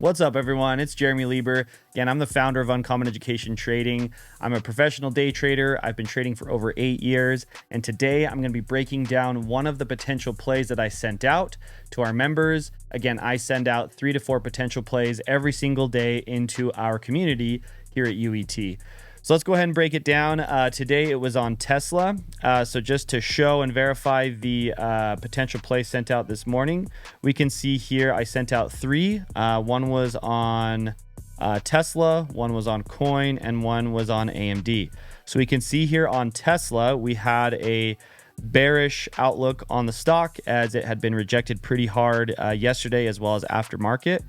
What's up, everyone? It's Jeremy Lieber. Again, I'm the founder of Uncommon Education Trading. I'm a professional day trader. I've been trading for over 8 years. And today I'm going to be breaking down one of the potential plays that I sent out to our members. Again, I send out 3 to 4 potential plays every single day into our community here at UET. So let's go ahead and break it down. Today it was on Tesla. So just to show and verify the potential play sent out this morning, we can see here I sent out 3. One was on Tesla, one was on Coin, and one was on AMD. So we can see here on Tesla, we had a bearish outlook on the stock as it had been rejected pretty hard yesterday as well as after market.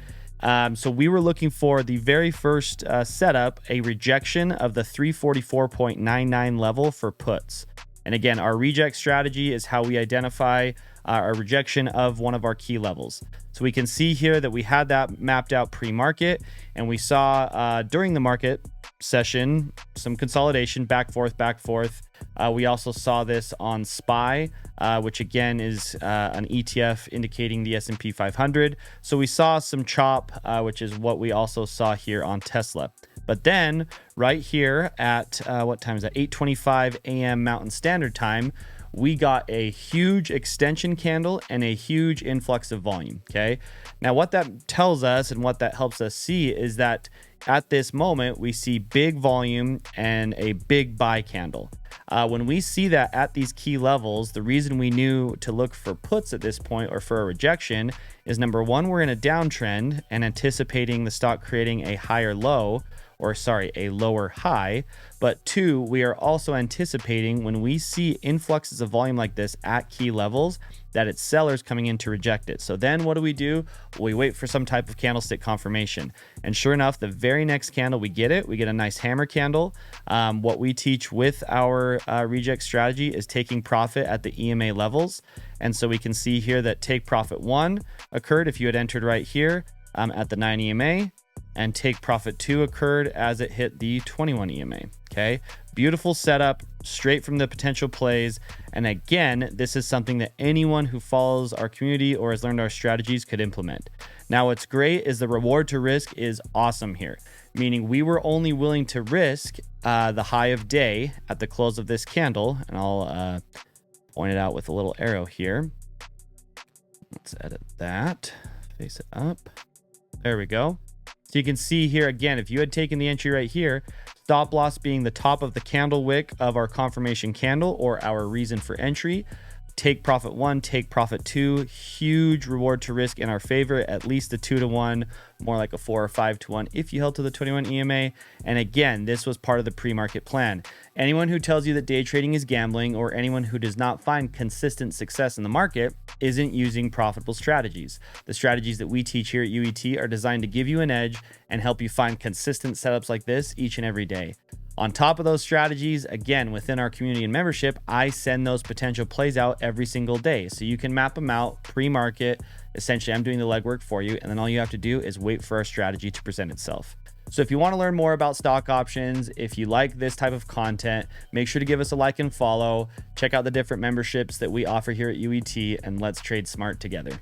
So we were looking for the very first setup, a rejection of the 344.99 level for puts. And again, our reject strategy is how we identify a rejection of one of our key levels. So we can see here that we had that mapped out pre-market, and we saw during the market session some consolidation, back forth. We also saw this on SPY, which again is an ETF indicating the S&P 500. So we saw some chop, which is what we also saw here on Tesla. But then right here at what time is that? 8:25 a.m. Mountain Standard Time, we got a huge extension candle and a huge influx of volume. Okay. Now what that tells us and what that helps us see is that at this moment, we see big volume and a big buy candle. When we see that at these key levels, the reason we knew to look for puts at this point or for a rejection is number one, we're in a downtrend and anticipating the stock creating a higher low, or a lower high. But 2, we are also anticipating when we see influxes of volume like this at key levels that it's sellers coming in to reject it. So then what do? We wait for some type of candlestick confirmation. And sure enough, the very next candle, we get a nice hammer candle. What we teach with our reject strategy is taking profit at the EMA levels. And so we can see here that take profit 1 occurred if you had entered right here at the 9 EMA. And take profit 2 occurred as it hit the 21 EMA. Okay, beautiful setup straight from the potential plays. And again, this is something that anyone who follows our community or has learned our strategies could implement. Now, what's great is the reward to risk is awesome here, meaning we were only willing to risk the high of day at the close of this candle. And I'll point it out with a little arrow here. Let's edit that, face it up. There we go. So you can see here again, if you had taken the entry right here, stop loss being the top of the candle wick of our confirmation candle or our reason for entry, take profit 1, take profit 2, huge reward to risk in our favor, at least a 2-to-1, more like a 4 or 5-to-1 if you held to the 21 EMA. And again, this was part of the pre-market plan. Anyone who tells you that day trading is gambling or anyone who does not find consistent success in the market isn't using profitable strategies. The strategies that we teach here at UET are designed to give you an edge and help you find consistent setups like this each and every day. On top of those strategies, again, within our community and membership, I send those potential plays out every single day. So you can map them out pre-market. Essentially, I'm doing the legwork for you. And then all you have to do is wait for our strategy to present itself. So if you want to learn more about stock options, if you like this type of content, make sure to give us a like and follow. Check out the different memberships that we offer here at UET, and let's trade smart together.